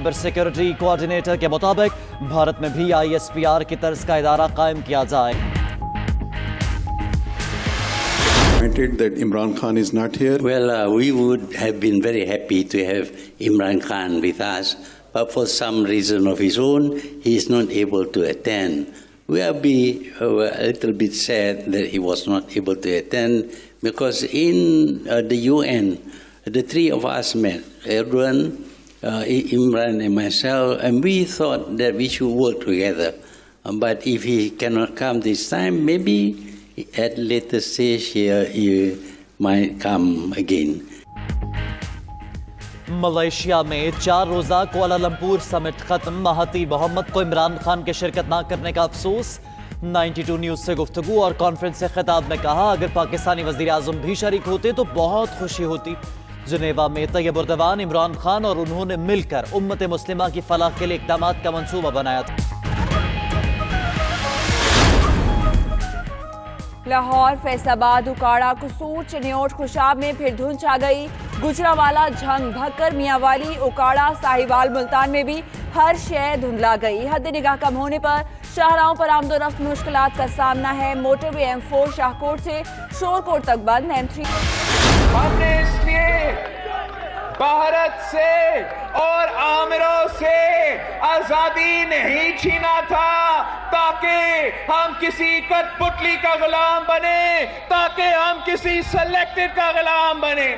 Cyber security coordinator के मुताबिक भारत में भी ISPR की तर्ज का इदारा कायम किया जाए। That Imran Khan is not here. Well, we would have been very happy to have Imran Khan with us, but for some reason of his own, he is not able to attend. We are a little bit sad that he was not able to attend, because in the UN, the three of us met, Erdogan, Imran and myself, and we thought that we should work together. But if he cannot come this time, maybe at later stage here he might come again. Malaysia में 4 रोजा Kuala Lumpur summit खत्म। महाती मोहम्मद को इमरान खान के शिरकत ना करने का अफसोस। 92 न्यूज से गुफ्तगू और कॉन्फ्रेंस से खिताब में कहा, अगर पाकिस्तानी वजीर आजम भी शरीक होते तो बहुत खुशी होती। जनेवा में तैयब उर्दवान, इमरान खान और उन्होंने मिलकर उम्मत मुस्लिमा की फलाह के लिए इक़दाम का मंसूबा बनाया था। लाहौर, फैसलाबाद, उकाड़ा, कसूर, चिन्योट, खुशाब में फिर धुंध छा गई। गुजरावाला, झंग, भक्कर, मियांवाली, उकाड़ा, साहिवाल, मुल्तान में भी हर शय धुंधला गई। हद निगाह कम होने पर शाहराहों पर आमदोरफ्त मुश्किलात का सामना है। मोटरवे M4 शाहकोट से शोरकोट तक बंद। M3 हमने इसलिए भारत से और आमिरों से आजादी नहीं छीना था ताकि हम किसी कठपुतली का गुलाम बने, ताकि हम किसी सिलेक्टेड का गुलाम बने।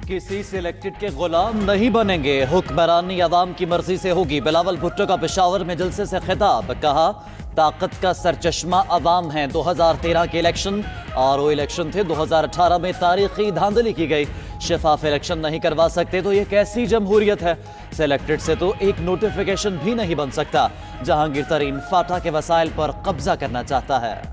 किसी सिलेक्टेड के गुलाम नहीं बनेंगे, हुक्मरानी अवाम की मर्जी से होगी। बिलावल भुट्टो का पेशावर में जलसे से खिताब, कहा ताकत का सरचश्मा अवाम है। 2013 के इलेक्शन RO इलेक्शन थे, 2018 में तारीखी धांधली की गई। शफाफ इलेक्शन नहीं करवा सकते तो ये कैसी जमहूरियत है। सिलेक्टेड से तो एक नोटिफिकेशन भी नहीं बन सकता। जहांगीर तरीन फाटा के वसाइल पर कब्जा करना चाहता है।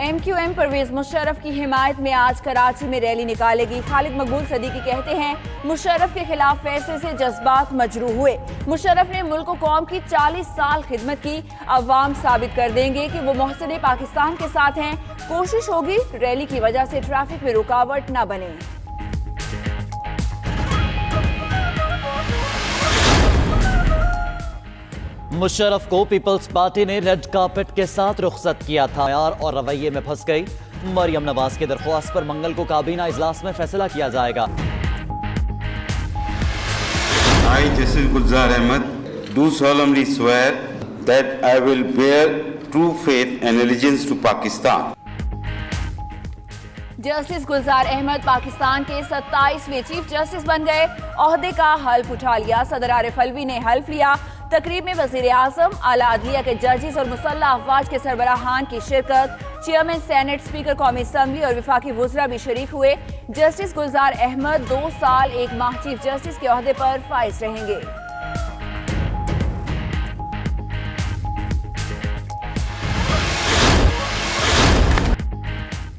MQM परवेज मुशर्रफ की हिमायत में आज कराची में रैली निकालेगी। खालिद मकबूल सदीकी कहते हैं, मुशर्रफ के खिलाफ फैसले से जज्बात मजरूह हुए। मुशर्रफ ने मुल्क को कौम की 40 साल खिदमत की। अवाम साबित कर देंगे कि वो मोहसिन पाकिस्तान के साथ हैं। कोशिश होगी रैली की वजह से ट्रैफिक में रुकावट न बने। मुशर्रफ को पीपल्स पार्टी ने रेड कार्पेट के साथ रुखसत किया था और रवैये में फंस गई। मरियम नवाज की दरख्वास्त पर मंगल को काबीना इजलास में फैसला किया जाएगा। I, Justice Gulzar Ahmed, do solemnly swear that I will bear true faith and allegiance to Pakistan. Justice Gulzar Ahmed Pakistan के 27वें चीफ जस्टिस बन गए। ओहदे का हल्फ उठा लिया। सदर आरिफ अलवी ने हल्फ लिया। तकरीब में वजीर आजम, आला अदलिया के जजेस और मुसल्लह अफवाज के सरबराहान की शिरकत। चेयरमैन सेनेट, स्पीकर कौमी असम्बली और विफाकी वुज़रा भी शरीक हुए। जस्टिस गुलजार अहमद 2 साल 1 माह चीफ जस्टिस के ओहदे पर फाइज रहेंगे।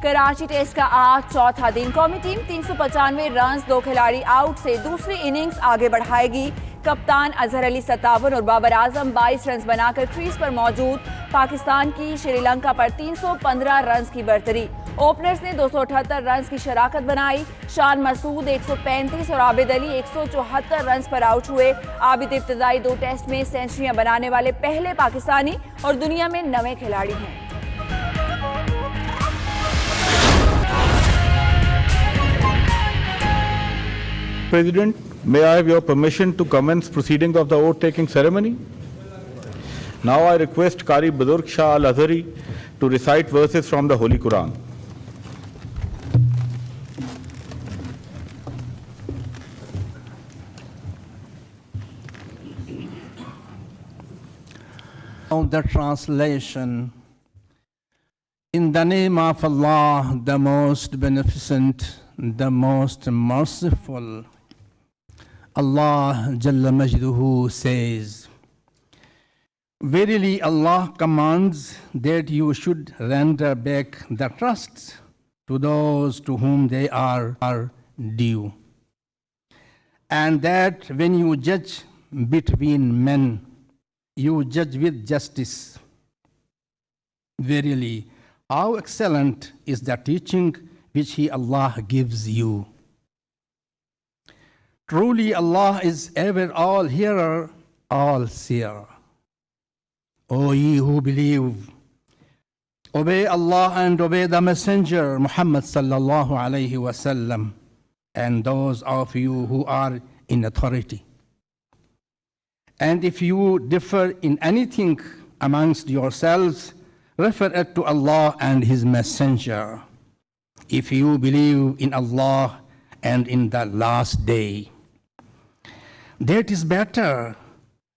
कराची टेस्ट का आज चौथा दिन। कौमी टीम 395 रन, 2 खिलाड़ी आउट से दूसरी इनिंग्स आगे बढ़ाएगी। कप्तान अजहर अली 57 और बाबर आजम 22 रन बनाकर क्रीज पर मौजूद। पाकिस्तान की श्रीलंका पर 315 रन की बढ़तरी। ओपनर्स ने 278 रन की शराकत बनाई। शान मसूद 135 और आबिद अली 174 रन पर आउट हुए। आबिद इब्तदाई 2 टेस्ट में सेंचुरियां बनाने वाले पहले पाकिस्तानी और दुनिया में 9वें खिलाड़ी हैं। President, may I have your permission to commence proceedings of the oath-taking ceremony? Now I request Qari Budurg Shah Al-Azhari to recite verses from the Holy Quran. The translation. In the name of Allah, the most beneficent, the most merciful. Allah Jalla Majduhu says, verily Allah commands that you should render back the trusts to those to whom they are due, and that when you judge between men, you judge with justice. Verily how excellent is the teaching which He, Allah, gives you. Truly, Allah is ever all hearer, all seer. O ye who believe, obey Allah and obey the Messenger, Muhammad sallallahu alayhi wasallam, and those of you who are in authority. And if you differ in anything amongst yourselves, refer it to Allah and His Messenger. If you believe in Allah and in the last day, that is better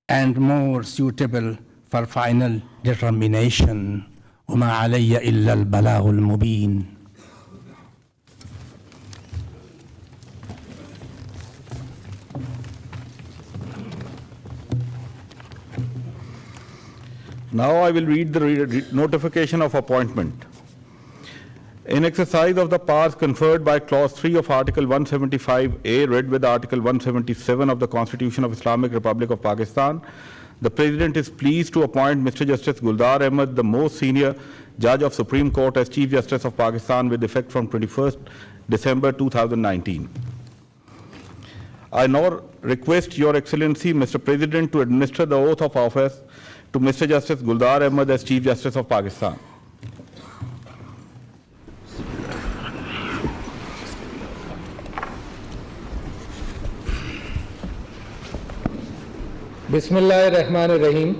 and more suitable for final determination. وَمَا عَلَيَّ إِلَّا الْبَلَاغُ الْمُبِينُ. Now I will read the notification of appointment. In exercise of the powers conferred by Clause 3 of Article 175A, read with Article 177 of the Constitution of Islamic Republic of Pakistan, the President is pleased to appoint Mr. Justice Guldar Ahmed, the most senior Judge of Supreme Court, as Chief Justice of Pakistan with effect from 21st December 2019. I now request Your Excellency, Mr. President, to administer the oath of office to Mr. Justice Guldar Ahmed as Chief Justice of Pakistan. Bismillah ar-Rahman ar-Rahim.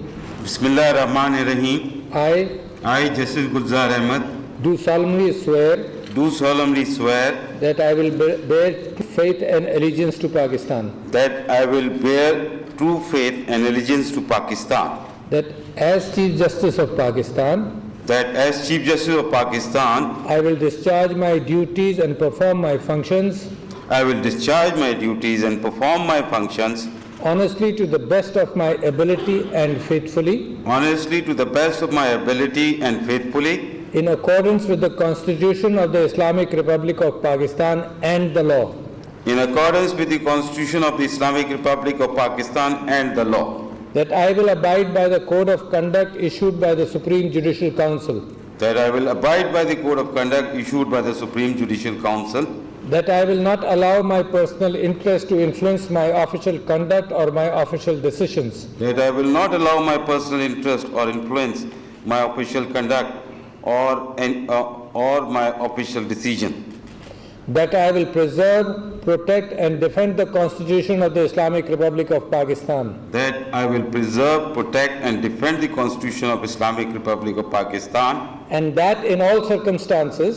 Bismillah ar-Rahman ar-Rahim. I, Justice Gulzar Ahmed, do solemnly swear that I will bear faith and allegiance to Pakistan. that I will bear true faith and allegiance to Pakistan, That as Chief Justice of Pakistan, that as Chief Justice of Pakistan, I will discharge my duties and perform my functions I will discharge my duties and perform my functions honestly to the best of my ability and faithfully, honestly to the best of my ability and faithfully, in accordance with the Constitution of the Islamic Republic of Pakistan and the law. in accordance with the Constitution of the Islamic Republic of Pakistan and the law, That I will abide by the code of conduct issued by the Supreme Judicial Council. that I will abide by the code of conduct issued by the Supreme Judicial Council, That I will not allow my personal interest to influence my official conduct or my official decisions. that I will not allow my personal interest or influence my official conduct or my official decision, That I will preserve, protect and defend the Constitution of the Islamic Republic of Pakistan. that I will preserve, protect and defend the Constitution of Islamic Republic of Pakistan, And that in all circumstances,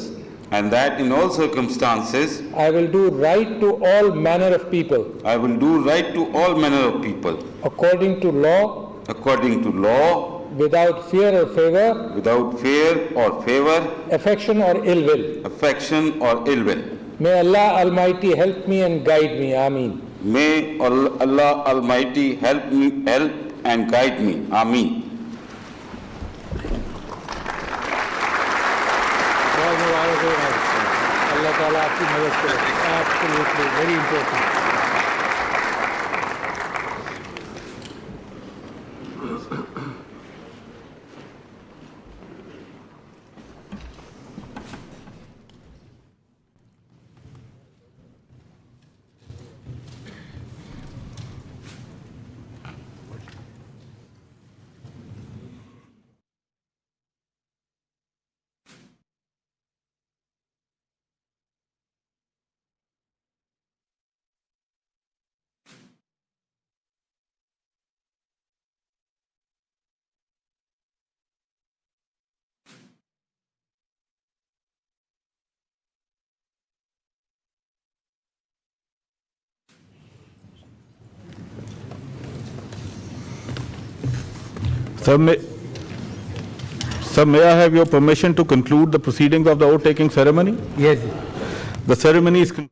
and that in all circumstances I will do right to all manner of people, I will do right to all manner of people, according to law, without fear or favor, without fear or favor, affection or ill will. affection or ill will. May Allah Almighty help me and guide me. Ameen. May Allah Almighty help and guide me. Ameen. Allah Ta'ala aapki madad kare. Absolutely, very important. Sir, may I have your permission to conclude the proceedings of the oath-taking ceremony? Yes. The ceremony is concluded.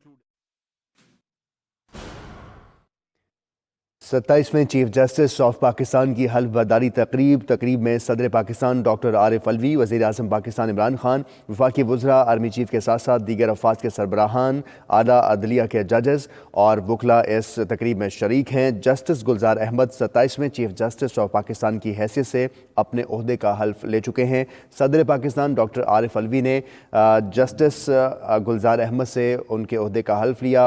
27वें chief justice of Pakistan की हल्फ बर्दारी तकरीब में सदर Pakistan doctor Arif Alvi, वज़ीर आज़म पाकिस्तान इमरान खान, वफाकी वज़रा, army chief के साथ साथ दीगर अफवाज के सरबराहान, आला अदलिया के जजेस और वकला इस तकरीब में शरीक हैं। जस्टिस गुलजार अहमद 27वें चीफ जस्टिस ऑफ पाकिस्तान की हैसियत से अपने ओहदे का हल्फ ले चुके हैं। सदर पाकिस्तान डॉक्टर आरिफ अलवी ने जस्टिस गुलजार अहमद से उनके ओहदे का हल्फ लिया